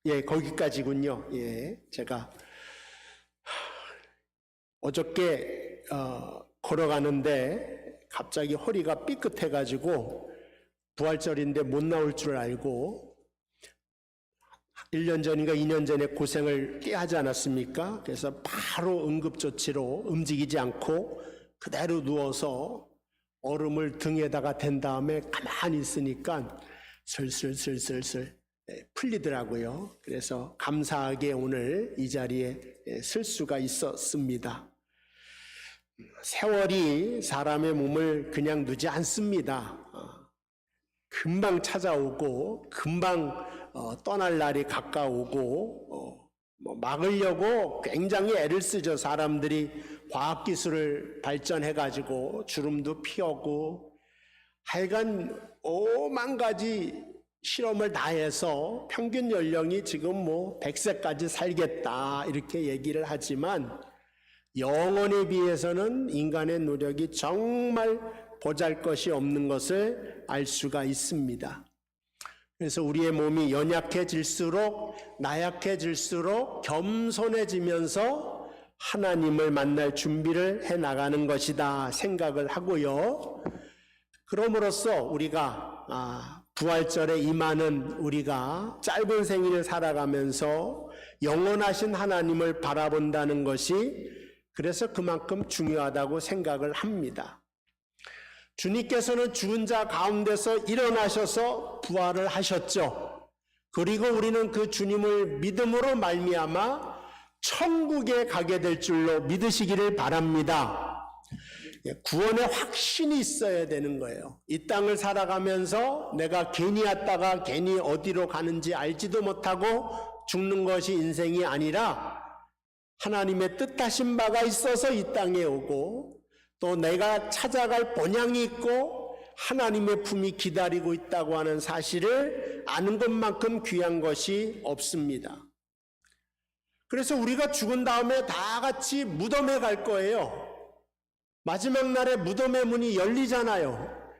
예, 거기까지군요. 예, 제가 어저께 걸어가는데 갑자기 허리가 삐끗해가지고 부활절인데 못 나올 줄 알고 1년 전인가 2년 전에 고생을 꽤 하지 않았습니까? 그래서 바로 응급조치로 움직이지 않고 그대로 누워서 얼음을 등에다가 댄 다음에 가만히 있으니까 슬슬슬슬슬 풀리더라고요. 그래서 감사하게 오늘 이 자리에 쓸 수가 있었습니다. 세월이 사람의 몸을 그냥 두지 않습니다. 금방 찾아오고 금방 떠날 날이 가까우고 막으려고 굉장히 애를 쓰죠. 사람들이 과학기술을 발전해가지고 주름도 피우고 하여간 오만 가지 실험을 다 해서 평균 연령이 지금 100세까지 살겠다 이렇게 얘기를 하지만 영혼에 비해서는 인간의 노력이 정말 보잘것이 없는 것을 알 수가 있습니다. 그래서 우리의 몸이 연약해질수록 나약해질수록 겸손해지면서 하나님을 만날 준비를 해나가는 것이다 생각을 하고요. 그럼으로써 우리가 부활절에 임하는 우리가 짧은 생일을 살아가면서 영원하신 하나님을 바라본다는 것이 그래서 그만큼 중요하다고 생각을 합니다. 주님께서는 죽은 자 가운데서 일어나셔서 부활을 하셨죠. 그리고 우리는 그 주님을 믿음으로 말미암아 천국에 가게 될 줄로 믿으시기를 바랍니다. 구원의 확신이 있어야 되는 거예요. 이 땅을 살아가면서 내가 괜히 왔다가 괜히 어디로 가는지 알지도 못하고 죽는 것이 인생이 아니라 하나님의 뜻하신 바가 있어서 이 땅에 오고 또 내가 찾아갈 본향이 있고 하나님의 품이 기다리고 있다고 하는 사실을 아는 것만큼 귀한 것이 없습니다. 그래서 우리가 죽은 다음에 다 같이 무덤에 갈 거예요. 마지막 날에 무덤의 문이 열리잖아요.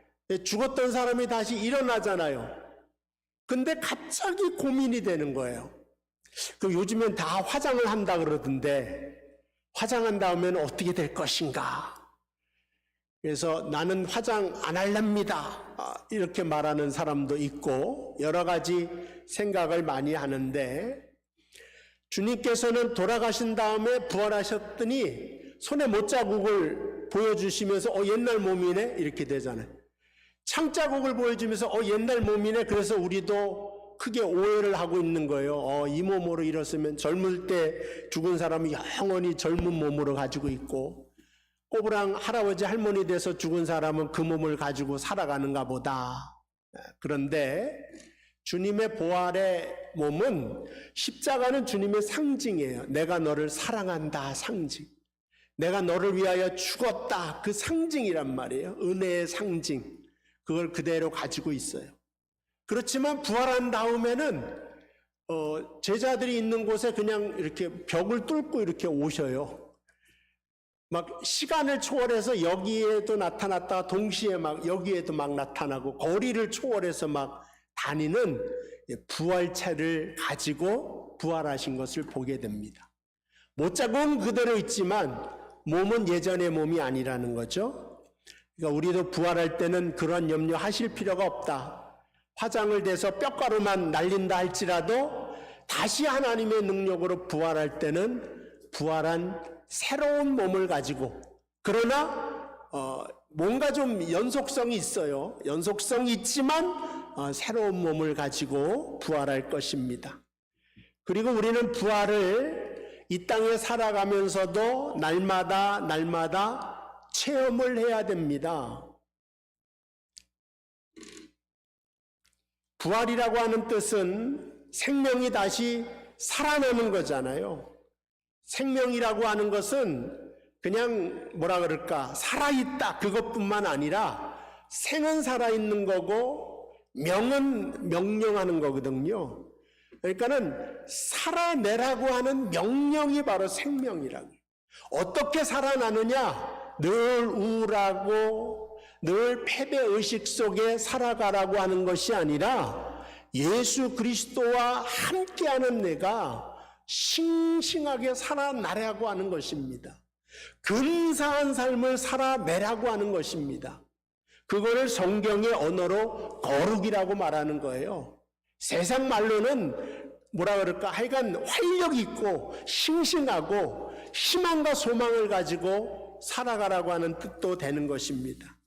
죽었던 사람이 다시 일어나잖아요. 근데 갑자기 고민이 되는 거예요. 요즘엔 다 화장을 한다 그러던데 화장한 다음에는 어떻게 될 것인가? 그래서 나는 화장 안 할랍니다. 이렇게 말하는 사람도 있고 여러 가지 생각을 많이 하는데 주님께서는 돌아가신 다음에 부활하셨더니 손에 못자국을 보여주시면서 옛날 몸이네 이렇게 되잖아요. 창자국을 보여주면서 옛날 몸이네. 그래서 우리도 크게 오해를 하고 있는 거예요. 이 몸으로 일었으면 젊을 때 죽은 사람이 영원히 젊은 몸으로 가지고 있고 꼬부랑 할아버지 할머니 돼서 죽은 사람은 그 몸을 가지고 살아가는가 보다. 그런데 주님의 부활의 몸은 십자가는 주님의 상징이에요. 내가 너를 사랑한다 상징. 내가 너를 위하여 죽었다 그 상징이란 말이에요. 은혜의 상징. 그걸 그대로 가지고 있어요. 그렇지만 부활한 다음에는 제자들이 있는 곳에 그냥 이렇게 벽을 뚫고 이렇게 오셔요. 막 시간을 초월해서 여기에도 나타났다가 동시에 막 여기에도 막 나타나고 거리를 초월해서 막 다니는 부활체를 가지고 부활하신 것을 보게 됩니다. 못자국은 그대로 있지만 몸은 예전의 몸이 아니라는 거죠. 그러니까 우리도 부활할 때는 그런 염려하실 필요가 없다. 화장을 대서 뼈가루만 날린다 할지라도 다시 하나님의 능력으로 부활할 때는 부활한 새로운 몸을 가지고 그러나 뭔가 좀 연속성이 있어요. 연속성이 있지만 새로운 몸을 가지고 부활할 것입니다. 그리고 우리는 부활을 이 땅에 살아가면서도 날마다 체험을 해야 됩니다. 부활이라고 하는 뜻은 생명이 다시 살아나는 거잖아요. 생명이라고 하는 것은 그냥 뭐라 그럴까 살아있다 그것뿐만 아니라 생은 살아있는 거고 명은 명령하는 거거든요. 그러니까는 살아내라고 하는 명령이 바로 생명이라고. 어떻게 살아나느냐? 늘 우울하고 늘 패배의식 속에 살아가라고 하는 것이 아니라 예수 그리스도와 함께하는 내가 싱싱하게 살아나라고 하는 것입니다. 근사한 삶을 살아내라고 하는 것입니다. 그거를 성경의 언어로 거룩이라고 말하는 거예요. 세상 말로는 뭐라 그럴까? 하여간 활력 있고 싱싱하고 희망과 소망을 가지고 살아가라고 하는 뜻도 되는 것입니다.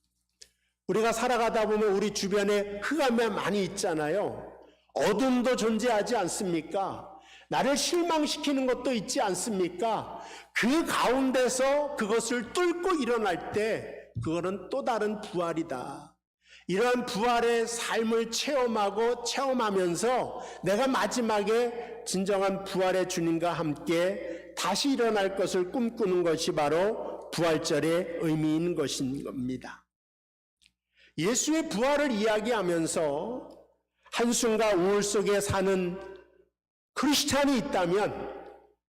우리가 살아가다 보면 우리 주변에 흑암이 많이 있잖아요. 어둠도 존재하지 않습니까? 나를 실망시키는 것도 있지 않습니까? 그 가운데서 그것을 뚫고 일어날 때 그거는 또 다른 부활이다. 이러한 부활의 삶을 체험하면서 내가 마지막에 진정한 부활의 주님과 함께 다시 일어날 것을 꿈꾸는 것이 바로 부활절의 의미인 것인 겁니다. 예수의 부활을 이야기하면서 한숨과 우울 속에 사는 크리스찬이 있다면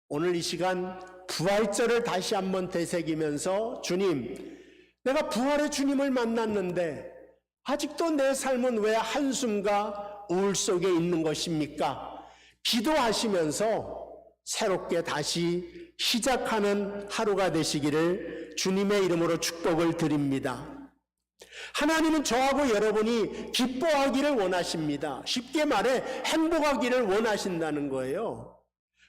오늘 이 시간 부활절을 다시 한번 되새기면서 주님, 내가 부활의 주님을 만났는데 아직도 내 삶은 왜 한숨과 우울 속에 있는 것입니까? 기도하시면서 새롭게 다시 시작하는 하루가 되시기를 주님의 이름으로 축복을 드립니다. 하나님은 저하고 여러분이 기뻐하기를 원하십니다. 쉽게 말해 행복하기를 원하신다는 거예요.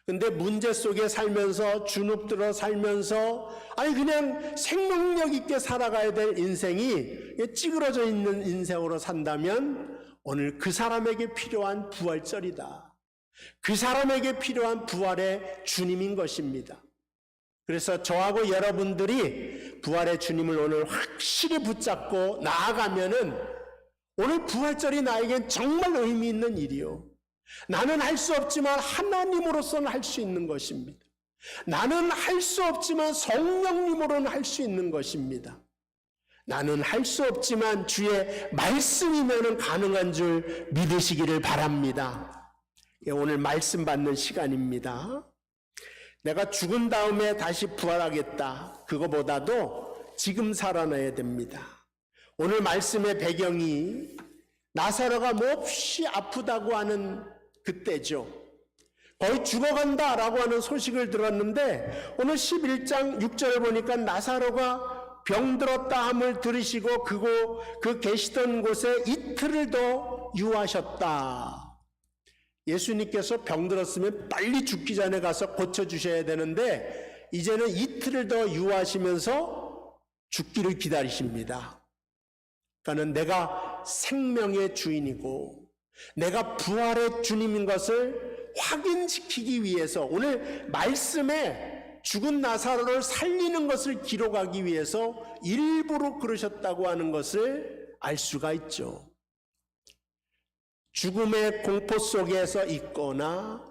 근데 문제 속에 살면서 주눅들어 살면서 그냥 생명력 있게 살아가야 될 인생이 찌그러져 있는 인생으로 산다면 오늘 그 사람에게 필요한 부활절이다. 그 사람에게 필요한 부활의 주님인 것입니다. 그래서 저하고 여러분들이 부활의 주님을 오늘 확실히 붙잡고 나아가면은 오늘 부활절이 나에겐 정말 의미 있는 일이요. 나는 할 수 없지만 하나님으로서는 할 수 있는 것입니다. 나는 할 수 없지만 성령님으로는 할 수 있는 것입니다. 나는 할 수 없지만 주의 말씀이면 가능한 줄 믿으시기를 바랍니다. 오늘 말씀 받는 시간입니다. 내가 죽은 다음에 다시 부활하겠다. 그거보다도 지금 살아나야 됩니다. 오늘 말씀의 배경이 나사로가 몹시 아프다고 하는 그때죠. 거의 죽어간다라고 하는 소식을 들었는데 오늘 11장 6절을 보니까 나사로가 병들었다 함을 들으시고 그 계시던 곳에 이틀을 더 유하셨다. 예수님께서 병들었으면 빨리 죽기 전에 가서 고쳐주셔야 되는데 이제는 이틀을 더 유하시면서 죽기를 기다리십니다. 그러니까 내가 생명의 주인이고 내가 부활의 주님인 것을 확인시키기 위해서 오늘 말씀에 죽은 나사로를 살리는 것을 기록하기 위해서 일부러 그러셨다고 하는 것을 알 수가 있죠. 죽음의 공포 속에서 있거나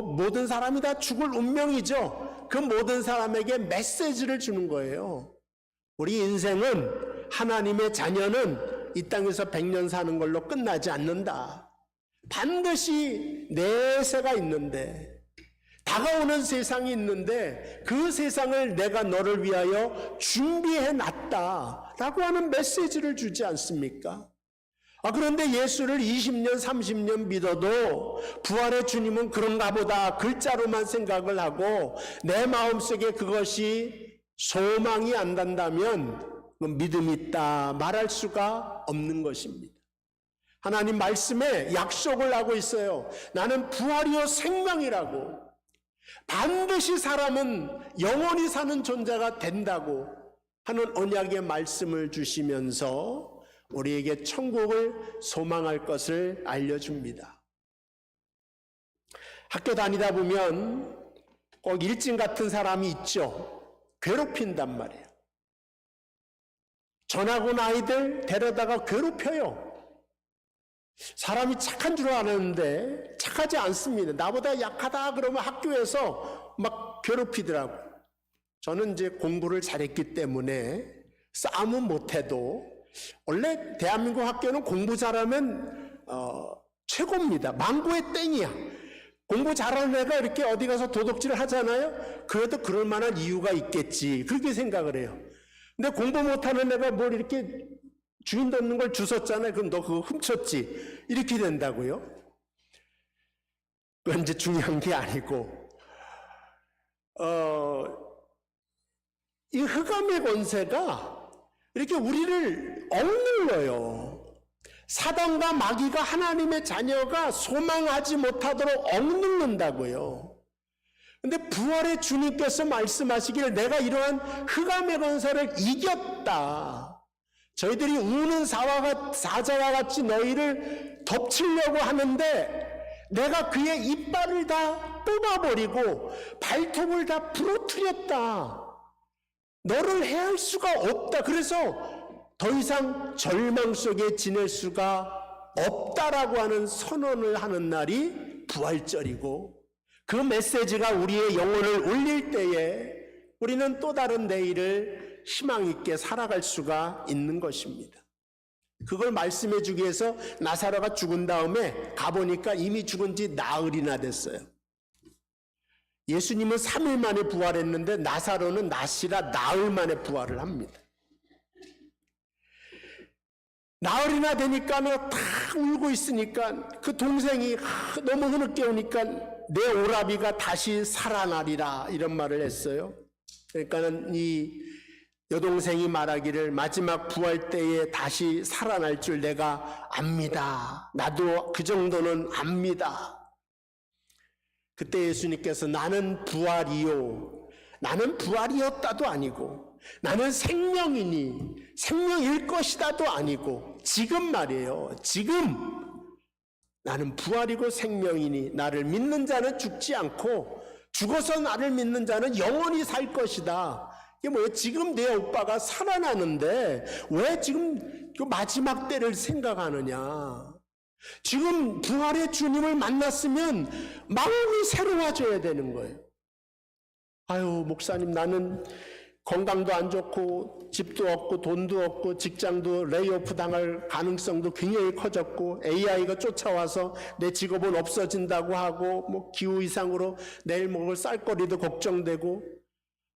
모든 사람이 다 죽을 운명이죠. 그 모든 사람에게 메시지를 주는 거예요. 우리 인생은 하나님의 자녀는 이 땅에서 100년 사는 걸로 끝나지 않는다. 반드시 내세가 있는데 다가오는 세상이 있는데 그 세상을 내가 너를 위하여 준비해 놨다라고 하는 메시지를 주지 않습니까? 그런데 예수를 20년 30년 믿어도 부활의 주님은 그런가 보다 글자로만 생각을 하고 내 마음속에 그것이 소망이 안 단다면 믿음이 있다 말할 수가 없는 것입니다. 하나님 말씀에 약속을 하고 있어요. 나는 부활이요 생명이라고. 반드시 사람은 영원히 사는 존재가 된다고 하는 언약의 말씀을 주시면서 우리에게 천국을 소망할 것을 알려줍니다. 학교 다니다 보면 꼭 일진 같은 사람이 있죠. 괴롭힌단 말이에요. 전학 온 아이들 데려다가 괴롭혀요. 사람이 착한 줄 아는데 착하지 않습니다. 나보다 약하다 그러면 학교에서 막 괴롭히더라고. 저는 이제 공부를 잘했기 때문에 싸움은 못해도 원래 대한민국 학교는 공부 잘하면 최고입니다. 망고의 땡이야. 공부 잘하는 애가 이렇게 어디 가서 도둑질을 하잖아요. 그래도 그럴 만한 이유가 있겠지. 그렇게 생각을 해요. 근데 공부 못하는 애가 뭘 이렇게 주인도 없는 걸 주웠잖아요. 그럼 너 그거 훔쳤지. 이렇게 된다고요? 그건 이제 중요한 게 아니고, 이 흑암의 권세가 이렇게 우리를 억눌러요. 사단과 마귀가 하나님의 자녀가 소망하지 못하도록 억눌른다고요. 근데 부활의 주님께서 말씀하시기를 내가 이러한 흑암의 권세를 이겼다. 저희들이 우는 사자와 같이 너희를 덮치려고 하는데 내가 그의 이빨을 다 뽑아버리고 발톱을 다 부러뜨렸다. 너를 해할 수가 없다. 그래서 더 이상 절망 속에 지낼 수가 없다라고 하는 선언을 하는 날이 부활절이고, 그 메시지가 우리의 영혼을 울릴 때에 우리는 또 다른 내일을 희망 있게 살아갈 수가 있는 것입니다. 그걸 말씀해 주기 위해서 나사로가 죽은 다음에 가보니까 이미 죽은 지 나흘이나 됐어요. 예수님은 3일 만에 부활했는데 나사로는 낮이라 나흘 만에 부활을 합니다. 나흘이나 되니까 다 울고 있으니까 그 동생이 너무 흐느껴오니까 내 오라비가 다시 살아나리라 이런 말을 했어요. 그러니까는 이 여동생이 말하기를 마지막 부활 때에 다시 살아날 줄 내가 압니다. 나도 그 정도는 압니다. 그때 예수님께서 나는 부활이요. 나는 부활이었다도 아니고 나는 생명이니 생명일 것이다도 아니고 지금 말이에요. 지금 나는 부활이고 생명이니 나를 믿는 자는 죽지 않고 죽어서 나를 믿는 자는 영원히 살 것이다. 이게 뭐예요? 지금 내 오빠가 살아나는데 왜 지금 그 마지막 때를 생각하느냐. 지금 부활의 주님을 만났으면 마음이 새로워져야 되는 거예요. 아유, 목사님, 나는 건강도 안 좋고 집도 없고 돈도 없고 직장도 레이오프 당할 가능성도 굉장히 커졌고 AI가 쫓아와서 내 직업은 없어진다고 하고 뭐 기후 이상으로 내일 먹을 쌀거리도 걱정되고,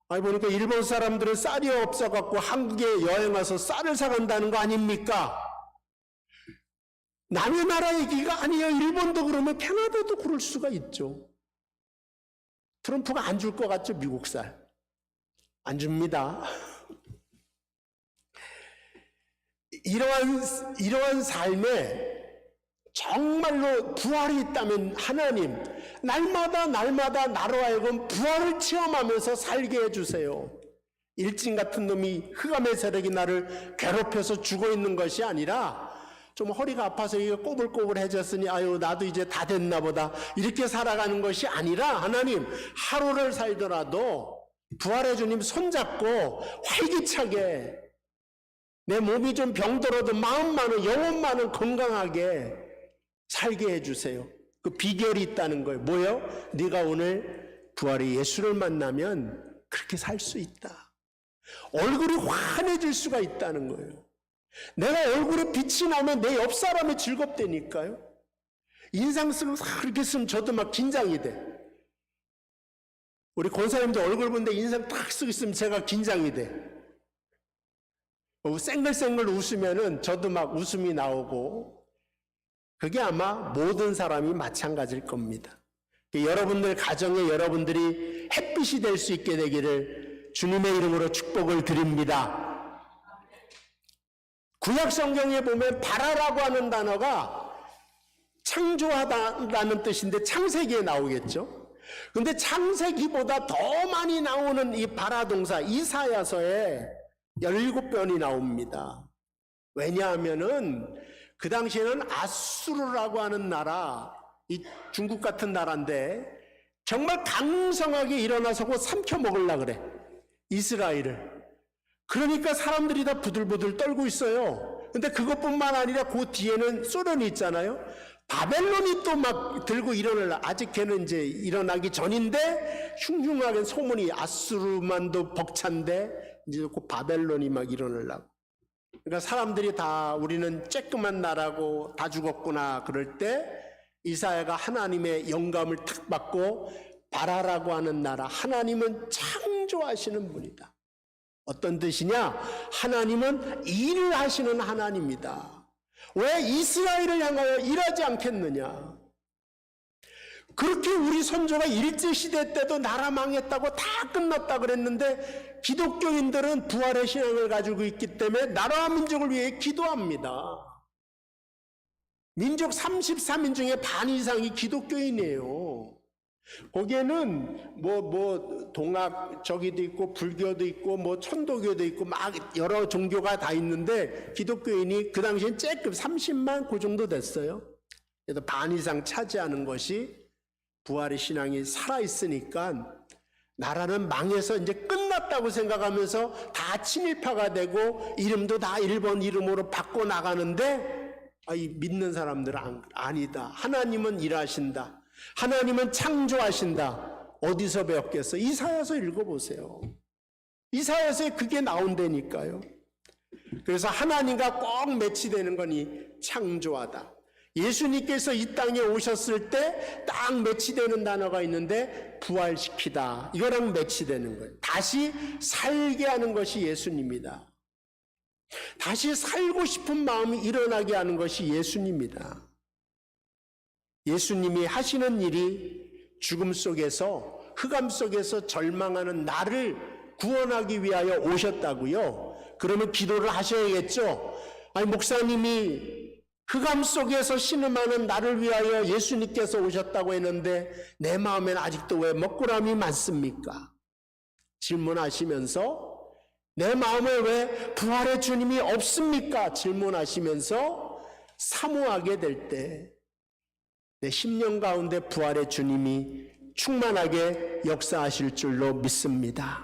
아니 보니까 일본 사람들은 쌀이 없어갖고 한국에 여행 와서 쌀을 사간다는 거 아닙니까? 남의 나라 얘기가 아니에요. 일본도 그러면 캐나다도 그럴 수가 있죠. 트럼프가 안 줄 것 같죠? 미국 쌀. 안 줍니다. 이러한 삶에 정말로 부활이 있다면 하나님, 날마다 나로 하여금 부활을 체험하면서 살게 해주세요. 일진 같은 놈이 흑암의 세력이 나를 괴롭혀서 죽어 있는 것이 아니라 좀 허리가 아파서 이게 꼬불꼬불해졌으니 아유 나도 이제 다 됐나 보다 이렇게 살아가는 것이 아니라 하나님, 하루를 살더라도 부활의 주님 손잡고 활기차게 내 몸이 좀 병들어도 마음만은 영혼만은 건강하게 살게 해주세요. 그 비결이 있다는 거예요. 뭐예요? 네가 오늘 부활의 예수를 만나면 그렇게 살 수 있다. 얼굴이 환해질 수가 있다는 거예요. 내가 얼굴에 빛이 나면 내 옆 사람이 즐겁다니까요. 인상 쓰고 그렇게 쓰면 저도 막 긴장이 돼. 우리 권사님도 얼굴 보는데 인상 딱 쓰고 있으면 제가 긴장이 돼. 쌩글쌩글 웃으면은 저도 막 웃음이 나오고, 그게 아마 모든 사람이 마찬가지일 겁니다. 여러분들 가정에 여러분들이 햇빛이 될 수 있게 되기를 주님의 이름으로 축복을 드립니다. 구약 성경에 보면 바라라고 하는 단어가 창조하다는 뜻인데 창세기에 나오겠죠. 근데 창세기보다 더 많이 나오는 이 바라 동사 이사야서에 17번이 나옵니다. 왜냐하면은 그 당시에는 아수르라고 하는 나라, 이 중국 같은 나라인데 정말 강성하게 일어나서 곧 삼켜 먹으려고 그래, 이스라엘을. 그러니까 사람들이 다 부들부들 떨고 있어요. 근데 그것뿐만 아니라 그 뒤에는 소련이 있잖아요. 바벨론이 또 막 들고 일어나려. 아직 걔는 이제 일어나기 전인데 흉흉하게 소문이 아수르만도 벅찬데 이제 그 바벨론이 막 일어나려고. 그러니까 사람들이 다 우리는 쬐끄만 나라고 다 죽었구나 그럴 때 이사야가 하나님의 영감을 탁 받고 바라라고 하는 나라, 하나님은 창조하시는 분이다. 어떤 뜻이냐? 하나님은 일을 하시는 하나님이다. 왜 이스라엘을 향하여 일하지 않겠느냐? 그렇게 우리 선조가 일제시대 때도 나라 망했다고 다 끝났다 그랬는데 기독교인들은 부활의 신앙을 가지고 있기 때문에 나라와 민족을 위해 기도합니다. 민족 34민 중에 반 이상이 기독교인이에요. 거기에는 동학 저기도 있고 불교도 있고 천도교도 있고 막 여러 종교가 다 있는데 기독교인이 그 당시엔 쬐끔 30만 그 정도 됐어요. 그래서 반 이상 차지하는 것이 부활의 신앙이 살아있으니까 나라는 망해서 이제 끝났다고 생각하면서 다 친일파가 되고 이름도 다 일본 이름으로 바꿔 나가는데 믿는 사람들은 아니다. 하나님은 일하신다. 하나님은 창조하신다. 어디서 배웠겠어? 이사야서 읽어보세요. 이사야서에 그게 나온다니까요. 그래서 하나님과 꼭 매치되는 거니 창조하다. 예수님께서 이 땅에 오셨을 때 딱 매치되는 단어가 있는데 부활시키다. 이거랑 매치되는 거예요. 다시 살게 하는 것이 예수님이다. 다시 살고 싶은 마음이 일어나게 하는 것이 예수님이다. 예수님이 하시는 일이 죽음 속에서 흑암 속에서 절망하는 나를 구원하기 위하여 오셨다고요. 그러면 기도를 하셔야겠죠. 목사님이 흑암 속에서 신음하는 나를 위하여 예수님께서 오셨다고 했는데 내 마음엔 아직도 왜 먹구름이 많습니까? 질문하시면서 내 마음에 왜 부활의 주님이 없습니까? 질문하시면서 사모하게 될 때 내 심령 가운데 부활의 주님이 충만하게 역사하실 줄로 믿습니다.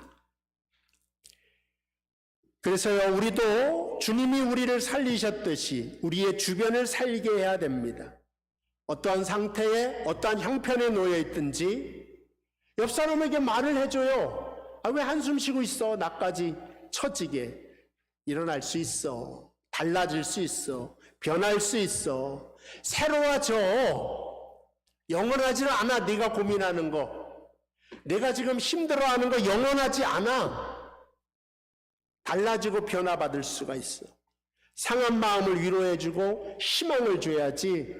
그래서요, 우리도 주님이 우리를 살리셨듯이 우리의 주변을 살게 해야 됩니다. 어떠한 상태에 어떠한 형편에 놓여 있든지 옆 사람에게 말을 해줘요. 왜 한숨 쉬고 있어? 나까지 처지게 일어날 수 있어. 달라질 수 있어. 변할 수 있어. 새로워져. 영원하지는 않아. 네가 고민하는 거, 내가 지금 힘들어하는 거 영원하지 않아. 달라지고 변화받을 수가 있어. 상한 마음을 위로해주고 희망을 줘야지.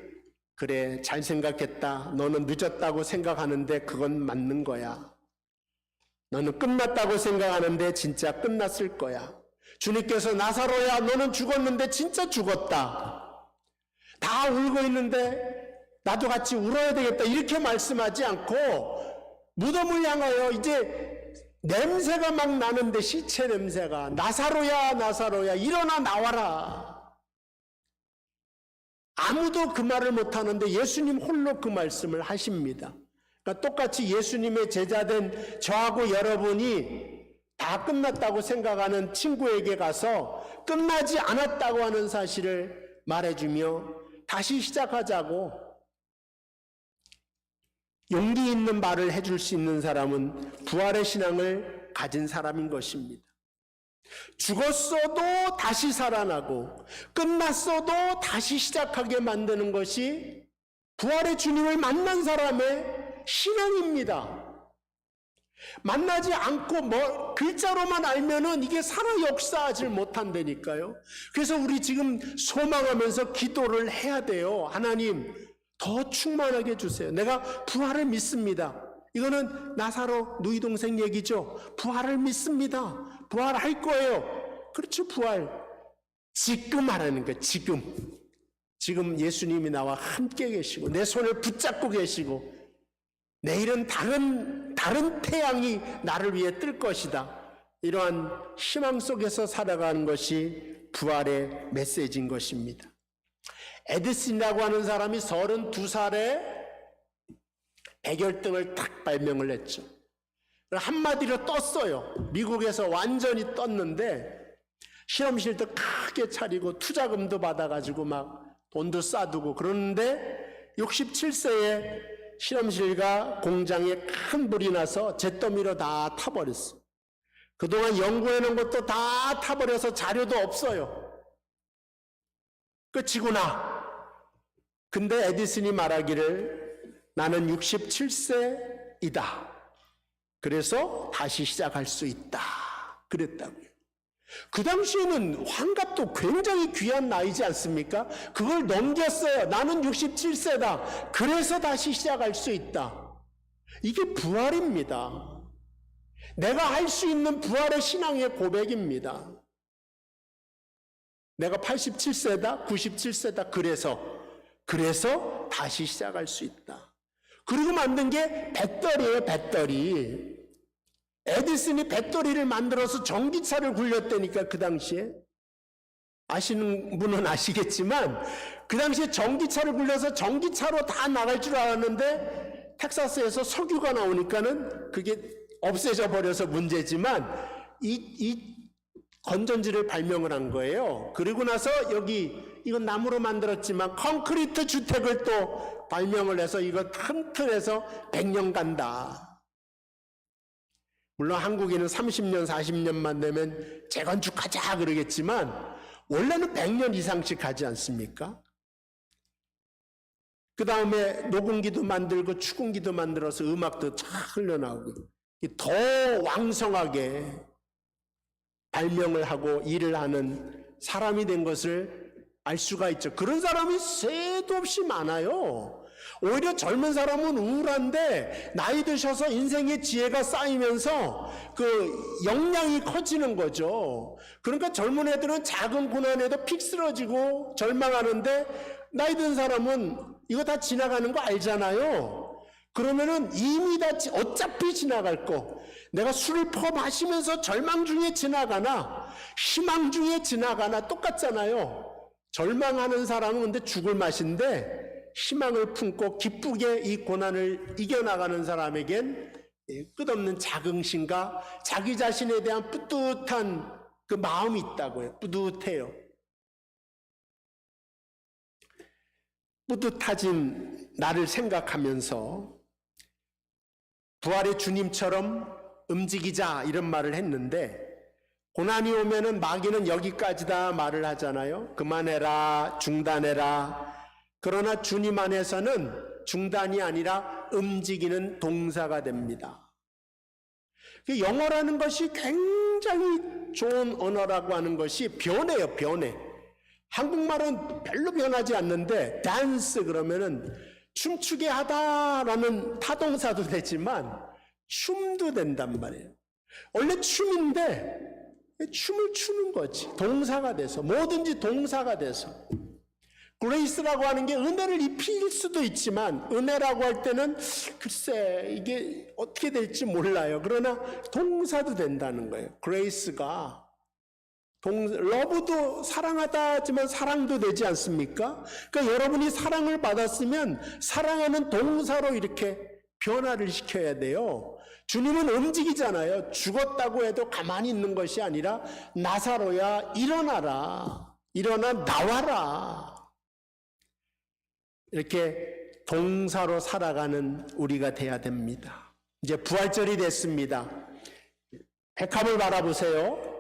그래, 잘 생각했다. 너는 늦었다고 생각하는데 그건 맞는 거야. 너는 끝났다고 생각하는데 진짜 끝났을 거야. 주님께서 나사로야, 너는 죽었는데 진짜 죽었다. 다 울고 있는데 나도 같이 울어야 되겠다. 이렇게 말씀하지 않고 무덤을 향하여 이제 냄새가 막 나는데, 시체 냄새가, 나사로야 나사로야 일어나 나와라. 아무도 그 말을 못하는데 예수님 홀로 그 말씀을 하십니다. 그러니까 똑같이 예수님의 제자된 저하고 여러분이 다 끝났다고 생각하는 친구에게 가서 끝나지 않았다고 하는 사실을 말해주며 다시 시작하자고 용기 있는 말을 해줄 수 있는 사람은 부활의 신앙을 가진 사람인 것입니다. 죽었어도 다시 살아나고 끝났어도 다시 시작하게 만드는 것이 부활의 주님을 만난 사람의 신앙입니다. 만나지 않고 글자로만 알면은 이게 살아 역사하지 못한다니까요. 그래서 우리 지금 소망하면서 기도를 해야 돼요. 하나님, 더 충만하게 해주세요. 내가 부활을 믿습니다. 이거는 나사로 누이 동생 얘기죠. 부활을 믿습니다. 부활할 거예요. 그렇죠, 부활. 지금 하라는 거예요. 지금 예수님이 나와 함께 계시고 내 손을 붙잡고 계시고 내일은 다른 태양이 나를 위해 뜰 것이다. 이러한 희망 속에서 살아가는 것이 부활의 메시지인 것입니다. 에디슨이라고 하는 사람이 32살에 백열등을 딱 발명을 했죠. 한마디로 떴어요. 미국에서 완전히 떴는데 실험실도 크게 차리고 투자금도 받아가지고 막 돈도 싸두고 그러는데 67세에 실험실과 공장에 큰 불이 나서 잿더미로 다 타버렸어. 그동안 연구해놓은 것도 다 타버려서 자료도 없어요. 끝이구나. 근데 에디슨이 말하기를 나는 67세이다. 그래서 다시 시작할 수 있다. 그랬다고요. 그 당시에는 환갑도 굉장히 귀한 나이지 않습니까? 그걸 넘겼어요. 나는 67세다. 그래서 다시 시작할 수 있다. 이게 부활입니다. 내가 할 수 있는 부활의 신앙의 고백입니다. 내가 87세다, 97세다. 그래서 다시 시작할 수 있다. 그리고 만든 게 배터리예요, 배터리. 에디슨이 배터리를 만들어서 전기차를 굴렸다니까, 그 당시에. 아시는 분은 아시겠지만, 그 당시에 전기차를 굴려서 전기차로 다 나갈 줄 알았는데, 텍사스에서 석유가 나오니까는 그게 없애져 버려서 문제지만, 이 건전지를 발명을 한 거예요. 그리고 나서 이건 나무로 만들었지만, 콘크리트 주택을 또 발명을 해서 이거 튼튼해서 100년 간다. 물론 한국에는 30년, 40년만 되면 재건축하자 그러겠지만 원래는 100년 이상씩 하지 않습니까? 그 다음에 녹음기도 만들고 축음기도 만들어서 음악도 쫙 흘러나오고 더 왕성하게 발명을 하고 일을 하는 사람이 된 것을 알 수가 있죠. 그런 사람이 쇠도 없이 많아요. 오히려 젊은 사람은 우울한데 나이 드셔서 인생의 지혜가 쌓이면서 그 역량이 커지는 거죠. 그러니까 젊은 애들은 작은 고난에도 픽 쓰러지고 절망하는데 나이 든 사람은 이거 다 지나가는 거 알잖아요. 그러면은 이미 다 어차피 지나갈 거. 내가 술을 퍼마시면서 절망 중에 지나가나 희망 중에 지나가나 똑같잖아요. 절망하는 사람은 근데 죽을 맛인데 희망을 품고 기쁘게 이 고난을 이겨나가는 사람에겐 끝없는 자긍심과 자기 자신에 대한 뿌듯한 그 마음이 있다고요. 뿌듯해요. 뿌듯해진 나를 생각하면서 부활의 주님처럼 움직이자 이런 말을 했는데 고난이 오면은 마귀는 여기까지다 말을 하잖아요. 그만해라, 중단해라. 그러나 주님 안에서는 중단이 아니라 움직이는 동사가 됩니다. 영어라는 것이 굉장히 좋은 언어라고 하는 것이 변해요, 변해. 한국말은 별로 변하지 않는데 댄스 그러면은 춤추게 하다라는 타동사도 되지만 춤도 된단 말이에요. 원래 춤인데 춤을 추는 거지. 동사가 돼서 뭐든지 동사가 돼서. 그레이스라고 하는 게 은혜를 입힐 수도 있지만 은혜라고 할 때는 글쎄 이게 어떻게 될지 몰라요. 그러나 동사도 된다는 거예요. 그레이스가 러브도 사랑하다 하지만 사랑도 되지 않습니까? 그러니까 여러분이 사랑을 받았으면 사랑하는 동사로 이렇게 변화를 시켜야 돼요. 주님은 움직이잖아요. 죽었다고 해도 가만히 있는 것이 아니라 나사로야 일어나라. 일어나 나와라. 이렇게 동사로 살아가는 우리가 돼야 됩니다. 이제 부활절이 됐습니다. 백합을 바라보세요.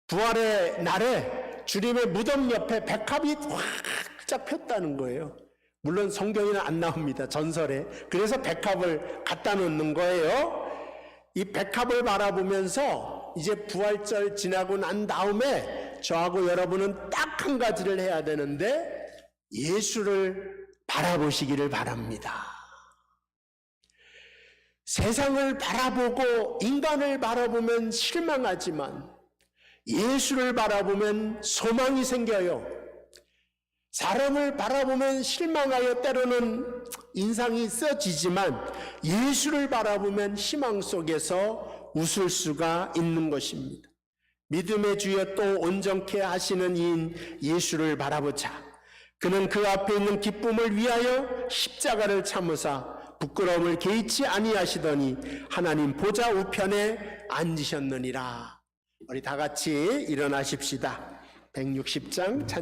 부활의 날에 주님의 무덤 옆에 백합이 활짝 폈다는 거예요. 물론 성경에는 안 나옵니다. 전설에. 그래서 백합을 갖다 놓는 거예요. 이 백합을 바라보면서 이제 부활절 지나고 난 다음에 저하고 여러분은 딱 한 가지를 해야 되는데 예수를 바라보시기를 바랍니다. 세상을 바라보고 인간을 바라보면 실망하지만 예수를 바라보면 소망이 생겨요. 사람을 바라보면 실망하여 때로는 인상이 써지지만 예수를 바라보면 희망 속에서 웃을 수가 있는 것입니다. 믿음의 주여 또 온전케 하시는 이인 예수를 바라보자. 그는 그 앞에 있는 기쁨을 위하여 십자가를 참으사 부끄러움을 개의치 아니하시더니 하나님 보좌 우편에 앉으셨느니라. 우리 다 같이 일어나십시다. 160장